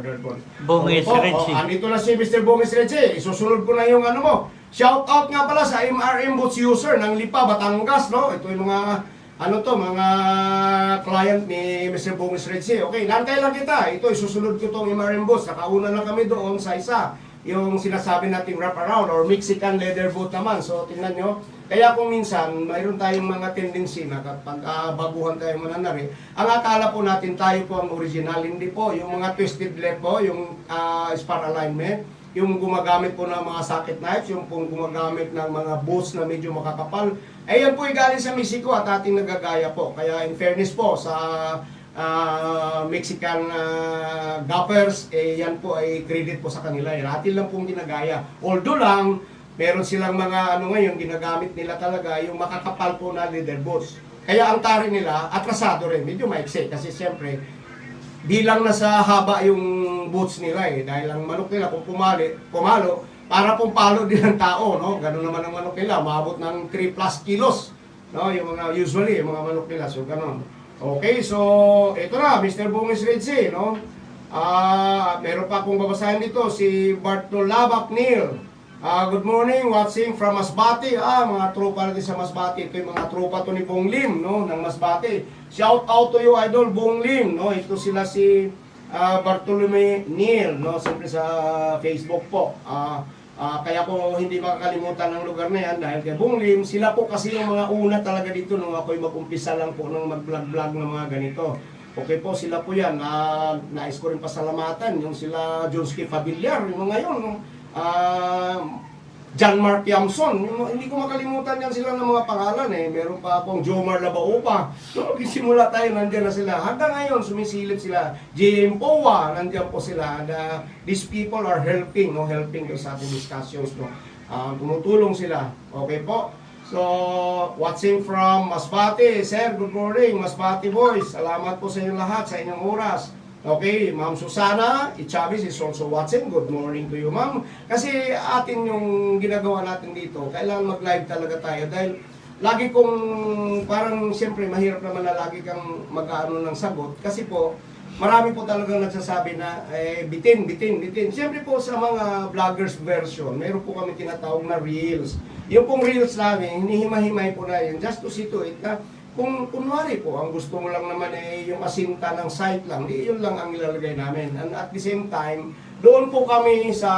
order po. Bongis Richie. Andito na si Mr. Bongis Richie. Isusunod ko na yung ano mo. Shout out nga pala sa MRM Boots user ng Lipa, Batangas, no? Ito yung mga mga client ni Mr. Bongis Richie. Okay, nantay lang kita. Ito, isusunod ko tong MRM Boots. Nakauna lang kami doon sa isa. Yung sinasabi nating wrap around or Mexican leather boot naman. So, tingnan nyo. Kaya kung minsan, mayroon tayong mga tendency na kapag baguhan tayo mananari, ang akala po natin tayo po ang original. Hindi po. Yung mga twisted left po, yung spar alignment, yung gumagamit po ng mga socket knives, yung pong gumagamit ng mga boots na medyo makakapal, ay yan po ay galing sa Mexico at ating nagagaya po. Kaya in fairness po sa Mexican gappers, yan po ay credit po sa kanila. Atin lang pong ginagaya. Although lang, meron silang mga ngayon, ginagamit nila talaga yung makakapal po na leather boots. Kaya ang tari nila, atrasado rin, medyo maiksi. Kasi siyempre, bilang nasa haba yung boots nila dahil ang manok nila kung pumalo, para pong palo din ng tao, no? Ganun naman ang manok nila, maabot ng 3+ kilos, no? Yung mga usually yung mga manok nila, so ganun. Okay, so ito na, Mr. Bongis Richie, no? Meron pa akong babasahin dito, si Bartolabak Neil. Good morning, watching from Masbate. Mga tropa natin sa Masbate. Ito yung mga tropa to ni Bong Lim, no? Ng Masbate. Shout out to you, Idol Bong Lim, no? Ito sila si Bartolome Neil, no? Siyempre sa Facebook po. Kaya ko hindi makakalimutan ng lugar na yan dahil kay Bong Lim, sila po kasi yung mga una talaga dito nung ako'y mag-umpisa lang po ng mag-vlog-vlog ng mga ganito. Okay po, sila po yan. Nais ko rin pasalamatan yung sila Jonsky Fabillar, yung mga yun, no? John Mark Yamson, hindi ko makalimutan yan sila ng mga pangalan Meron pa akong Jomar Labaupa. So, simula tayo, nandiyan na sila. Hanggang ngayon, sumisilip sila. JM Powa, nandiyan po sila. And, these people are helping, helping sa ating discussions, tumutulong sila. Okay po? So, watching from Masbate. Sir, good morning, Masbate boys. Salamat po sa inyong lahat, sa inyong oras. Okay, Ma'am Susana Ichavis is also watching. Good morning to you, Ma'am. Kasi atin yung ginagawa natin dito, kailangan mag-live talaga tayo dahil lagi kong parang siyempre mahirap naman na lagi kang mag-ano ng sagot kasi po marami po talagang nagsasabi na bitin. Siyempre po sa mga vloggers version, meron po kami tinatawag na reels. Yung pong reels namin, hinihimay-himay po na yun just to see to it na kung kunwari po, ang gusto mo lang naman yung asinta ng site lang, yun lang ang ilalagay namin. And at the same time, doon po kami sa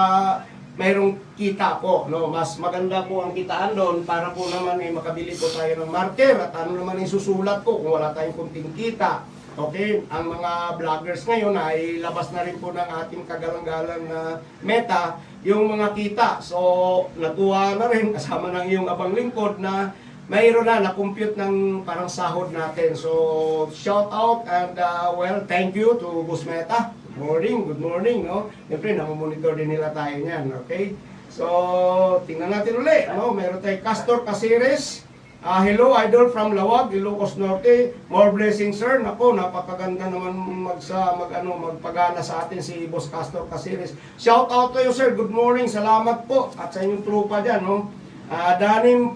mayroong kita po, no? Mas maganda po ang kitaan doon para po naman makabili po tayo ng marker at ano naman yung susulat ko kung wala tayong kunting kita. Okay, ang mga vloggers ngayon ay labas na rin po ng ating kagalang-galang na meta, yung mga kita. So, natuwa na rin kasama ng iyong abang lingkod na mayroon na na-compute ng parang sahod natin. So, shout out and well, thank you to Boss Meta. Good morning, no? Siyempre, namomonitor din nila tayo niyan, okay? So, tingnan natin ulit, no? Meron tayong Castor Casires. Hello, Idol from Lawag, Ilocos Norte. More blessings, sir. Nako, napakaganda naman magpagana sa atin si Boss Castor Casires. Shout out to you, sir. Good morning. Salamat po. At sa inyong trupa dyan, no? Danim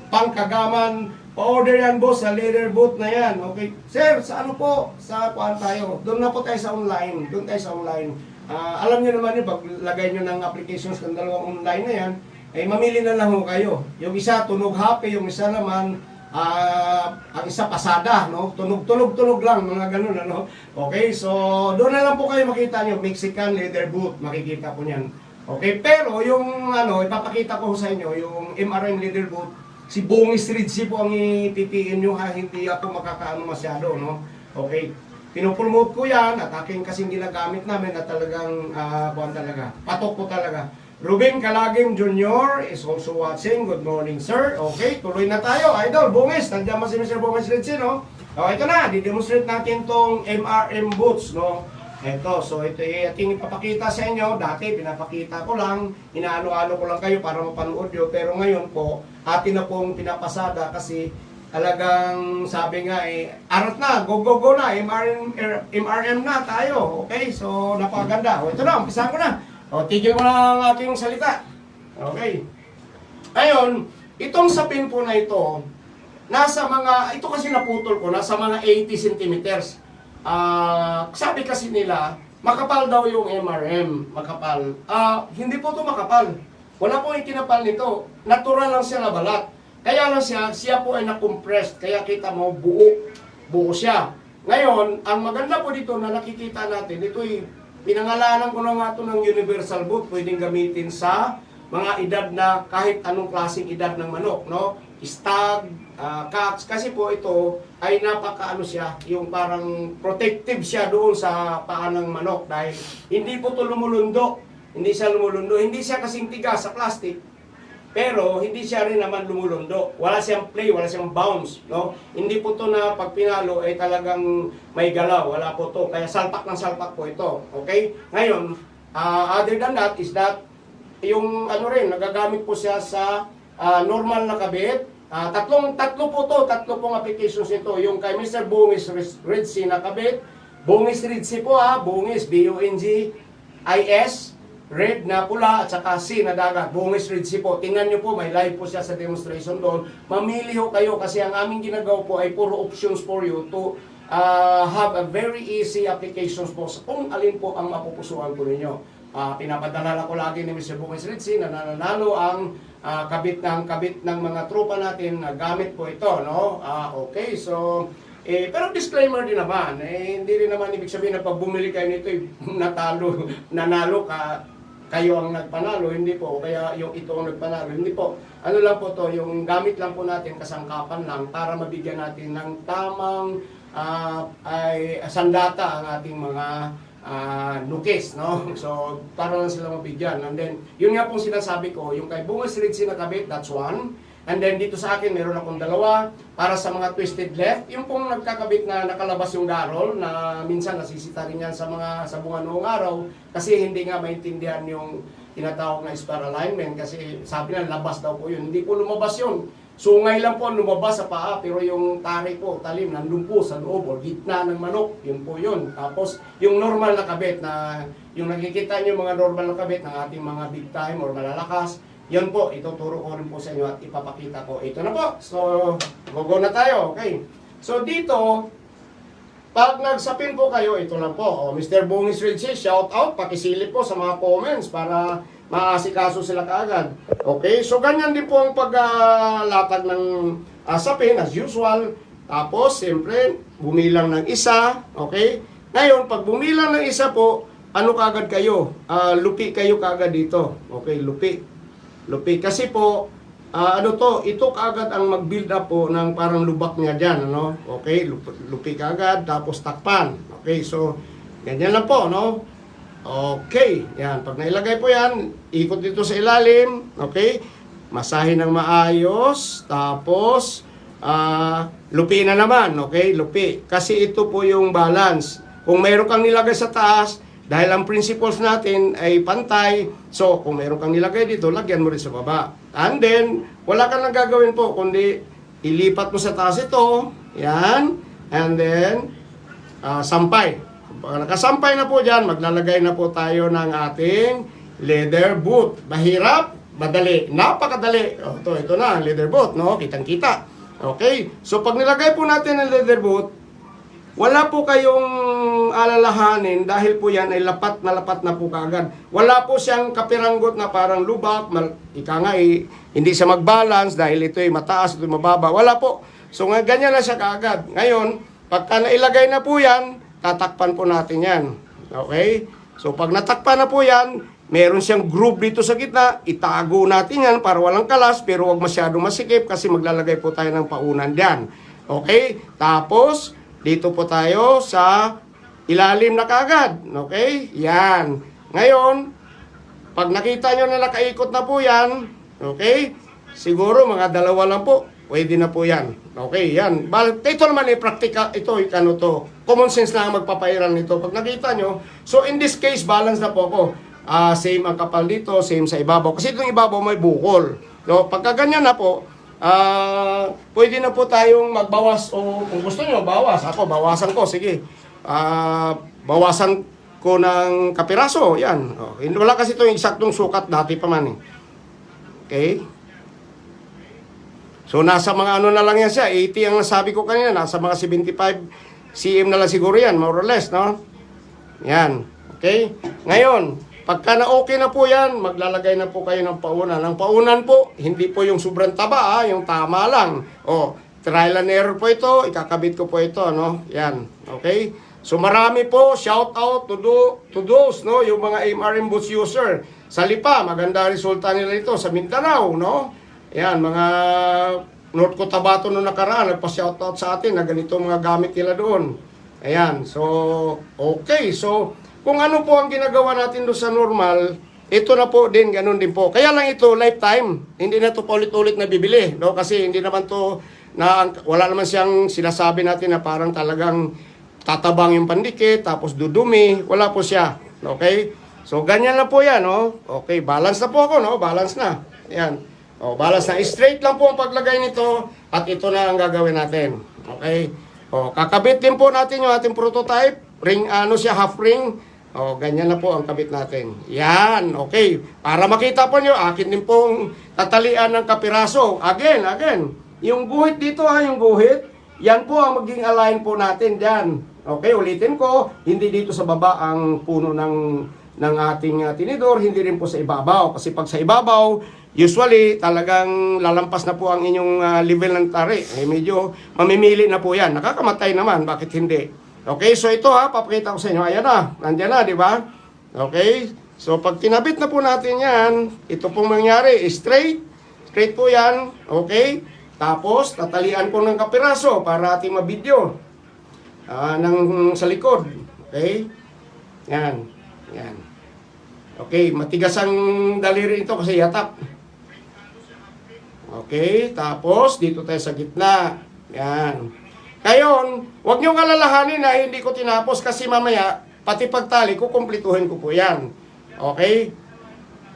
pangkagaman, pa-order yan boss sa leather boot na yan. Okay. Sir, sa ano po? Sa kuhaan tayo. Doon na po tayo sa online. Doon tayo sa online. Alam niyo naman yun, pag lagay nyo ng applications ng dalawang online na yan, ay mamili na lang ho kayo. Yung isa, tunog happy. Yung isa naman, ang isa pasada. No? Tunog lang. Mga ganun. Ano? Okay, so doon na lang po kayo makita nyo. Mexican leather boot. Makikita po niyan. Okay, pero yung ipapakita ko sa inyo, yung MRM leather boot, si Bongis Richie po ang ipipiin nyo hindi ako makakaano masyado, no? Okay, pinupromote ko yan at aking kasing ginagamit namin na talagang, talaga, patok ko talaga. Ruben Calagim Jr. is also watching. Good morning, sir. Okay, tuloy na tayo. Idol, Bongis, nandiyan ba si Mr. Bongis Richie, no? Okay, ito na, didemonstrate natin tong MRM boots, no? Ito, so ito ating ipapakita sa inyo. Dati pinapakita ko lang, inaano-ano ko lang kayo para mapanood nyo. Pero ngayon po, atin na pong pinapasada kasi talagang sabi nga arat na, go na, MRM na tayo. Okay, so napakaganda. O ito na, umpisahan ko na. O, tigil mo na ang aking salita. Okay. Ngayon, itong sapin po na ito, ito kasi naputol ko, nasa mga 80 centimeters. Sabi kasi nila, makapal daw yung MRM, makapal. Hindi po to makapal. Wala po yung kinapal nito. Natural lang siya na balat. Kaya lang siya po ay na-compressed. Kaya kita mo, buo siya. Ngayon, ang maganda po dito na nakikita natin, ito'y pinangalanan ko na nga ito ng universal boot. Pwedeng gamitin sa mga edad na kahit anong klaseng edad ng manok, no? Stag, cats, kasi po ito ay napaka siya, yung parang protective siya doon sa paa ng manok dahil hindi po ito lumulundo. Hindi siya lumulundo, hindi siya kasing tigas sa plastic. Pero hindi siya rin naman lumulundo. Wala siyang play, wala siyang bounce, no? Hindi po to na pag pinalo ay talagang may galaw, wala po to. Kaya salpak ng salpak po ito. Okay? Ngayon, other than that is that yung nagagamit po siya sa normal na kabit. Tatlo pong applications ito. Yung kay Mr. Bungis Red Sea na kabit. Bungis Red Sea po Bungis, B-U-N-G-I-S. Red na pula at saka sea na dagat. Bungis Red Sea po. Tingnan nyo po, may live po siya sa demonstration doon. Mamili ho kayo kasi ang aming ginagawa po ay puro options for you to have a very easy applications po sa kung alin po ang mapupusuan po ninyo. Pinapadala ko lagi ni Mr. Bungis Red Sea na nananalo ang kabit ng mga tropa natin na gamit po ito, no? Okay, so pero disclaimer din naman, hindi rin naman ibig sabihin na pag bumili kayo nito, nanalo kayo ang nagpanalo, hindi po. Kaya yung ito ang nagpanalo, hindi po. Ano lang po to, yung gamit lang po natin, kasangkapan lang, para mabigyan natin ng tamang sandata ang ating mga nukis, no? So, para lang sila mabigyan. And then, yun nga pong sinasabi ko, yung kay Bungis Red Sea na kabit, that's one. And then, dito sa akin, meron akong dalawa. Para sa mga twisted left, yung pong nagkakabit na nakalabas yung garol, na minsan nasisita rin yan sa mga sabungan noong araw, kasi hindi nga maintindihan yung tinatawag na spare alignment, kasi sabi na, labas daw po yun. Hindi po lumabas yun. Sungay lang po lumabas sa paa, pero yung tari po, talim, nandun po sa loob, o gitna ng manok, yun po yun. Tapos, yung normal na kabit, na yung nakikita nyo mga normal na kabit ng ating mga big time or malalakas, yun po, ituturo ko rin po sa inyo at ipapakita ko. Ito na po. So, go na tayo. Okay. So, dito, pag nagsapin po kayo, ito lang po. Mr. Bungis Red Sea, shout out, pakisilip po sa mga comments para maasikaso sila kaagad. Okay. So, ganyan din po ang paglatag ng sapin as usual. Tapos, siyempre, bumilang ng isa. Okay. Ngayon, pag bumilang ng isa po, ano kaagad kayo? Lupi kayo kaagad dito. Okay, lupi. Kasi po, ito kaagad ang mag-build up po ng parang lubak niya dyan, ano? Okay, lupi kaagad, tapos takpan. Okay, so, ganyan lang po, no? Okay, yan. Pag nailagay po yan, ikot dito sa ilalim, okay? Masahin ng maayos, tapos, lupi na naman, okay? Lupi. Kasi ito po yung balance. Kung mayroon kang nilagay sa taas, dahil ang principles natin ay pantay, so kung meron kang nilagay dito, lagyan mo rin sa baba. And then, wala kang nang gagawin po, kundi ilipat mo sa taas ito, yan, and then, sampay. Pag nakasampay na po dyan, maglalagay na po tayo ng ating leather boot. Mahirap, madali, napakadali. Ito na, leather boot, no? Kitang-kita. Okay, so pag nilagay po natin ang leather boot, wala po kayong alalahanin dahil po yan ay lapat na po kaagad. Wala po siyang kapiranggot na parang lubak, hindi siya mag-balance dahil ito ay mataas, ito ay mababa. Wala po. So ganyan na siya kaagad. Ngayon, pagka nailagay na po yan, tatakpan po natin yan. Okay? So pag natakpan na po yan, meron siyang groove dito sa gitna, itago natin yan para walang kalas, pero huwag masyadong masikip kasi maglalagay po tayo ng paunan dyan. Okay? Tapos, dito po tayo sa ilalim na kaagad. Okay? Yan. Ngayon, pag nakita nyo na nakaikot na po yan, okay? Siguro mga dalawa lang po. Pwede na po yan. Okay, yan. Ito naman ay practical. Ito, common sense na ang magpapairal nito. Pag nakita nyo, so in this case, balance na po ako. Same ang kapal dito, same sa ibabaw. Kasi itong ibabaw may bukol. So, pagka ganyan na po, pwede na po tayong magbawas o kung gusto nyo, bawas. Ako, bawasan ko. Sige. Bawasan ko ng kapiraso. Yan. Wala kasi itong eksaktong sukat dati pa man. Okay? So, nasa mga ano na lang yan siya. 80 ang nasabi ko kanina. Nasa mga 75 cm na lang siguro yan. More or less, no? Yan. Okay? Ngayon, pagka na okay na po yan, maglalagay na po kayo ng paunan. Ang paunan po, hindi po yung sobrang taba, yung tama lang. O, trial and error po ito, ikakabit ko po ito, no? Yan, okay? So marami po, shout out to those, no? Yung mga MRM boots user. Sa Lipa, maganda resulta nila ito. Sa Mindanao, no? Yan, mga North Cotabato nung nakaraan, nagpa-shout out sa atin na ganito mga gamit nila doon. Ayan, so, okay. So, kung ano po ang ginagawa natin doon sa normal, ito na po din, ganun din po. Kaya lang ito, lifetime. Hindi na ito paulit-ulit na bibili. No? Kasi hindi naman to, wala naman siyang sinasabi natin na parang talagang tatabang yung pandikit, tapos dudumi. Wala po siya. Okay? So, ganyan na po yan. No? Okay, balance na po ako. No? Balance na. Ayan. O, balance na. Straight lang po ang paglagay nito at ito na ang gagawin natin. Okay? O, kakabit din po natin yung ating prototype. Ring, siya, half ring. O, ganyan na po ang kabit natin. Yan, okay. Para makita po nyo, akin din pong tatalian ng kapiraso. Again. Yung guhit dito yung guhit. Yan po ang maging align po natin dyan. Okay, ulitin ko. Hindi dito sa baba ang puno ng ating tinidor. Hindi rin po sa ibabaw. Kasi pag sa ibabaw, usually, talagang lalampas na po ang inyong level ng tari. Medyo mamimili na po yan. Nakakamatay naman. Bakit hindi? Okay, so ito papakita ko sa inyo. Ayan na. Nandiyan na, di ba? Okay. So, pag tinabit na po natin yan, ito pong mangyari. Straight. Straight po yan. Okay. Tapos, tatalian ko ng kapiraso para ating mabidyo. Sa likod. Okay. Yan. Okay, matigas ang daliri ito kasi yatak. Okay, tapos dito tayo sa gitna. Yan. Ngayon, huwag niyong alalahanin na hindi ko tinapos kasi mamaya, pati pagtali, kukumplituhin ko po yan. Okay?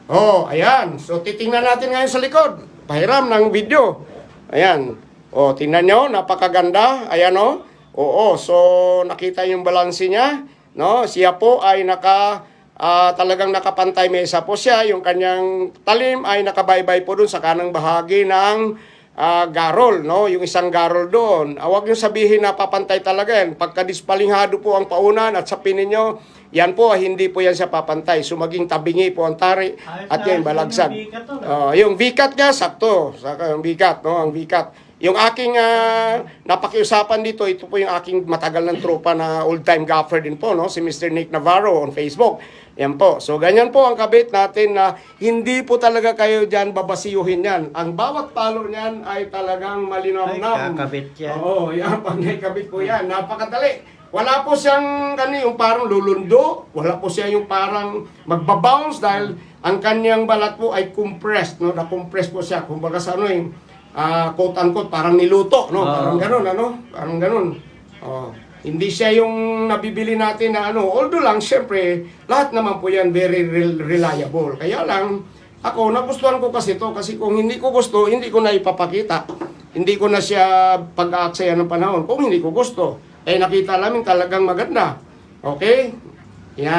Oh, ayan. So, titingnan natin ngayon sa likod. Pahiram ng video. Ayan. Oh, tingnan nyo, napakaganda. Ayan, oh. Oo, so, nakita yung balanse niya. No? Siya po ay talagang nakapantay mesa po siya. Yung kanyang talim ay nakabaybay po dun sa kanang bahagi ng garol, no? Yung isang garol doon. Huwag nyo sabihin na papantay talaga yan. Pagka dispalinghado po ang paunan at sapin ninyo, yan po, hindi po yan siya papantay. So maging tabingi po ang tari at yan balagsag. Yung bikat nga, sakto. Yung bikat, no? Ang bikat. Yung aking napakiusapan dito, ito po yung aking matagal ng tropa na old-time gaffer din po, no? Si Mr. Nick Navarro on Facebook. Yan po. So, ganyan po ang kabit natin na hindi po talaga kayo dyan babasiyuhin yan. Ang bawat palo niyan ay talagang malinaw-naw. Ay, kakabit yan. Oo, yan. Pag nakabit po yan. Napakadali. Wala po siyang yung parang lulundo. Wala po siya yung parang magbabounce dahil ang kanyang balat po ay compressed. No? Na-compress po siya. Kumbaga sa quote-unquote, parang niluto. No? Parang ganun, Parang ganun. Hindi siya yung nabibili natin na although lang, syempre, lahat naman po yan very reliable. Kaya lang, ako, nagustuhan ko kasi to kasi kung hindi ko gusto, hindi ko na ipapakita. Hindi ko na siya pag-aaksaya ng panahon. Kung hindi ko gusto, nakita namin talagang maganda. Okay? Yan.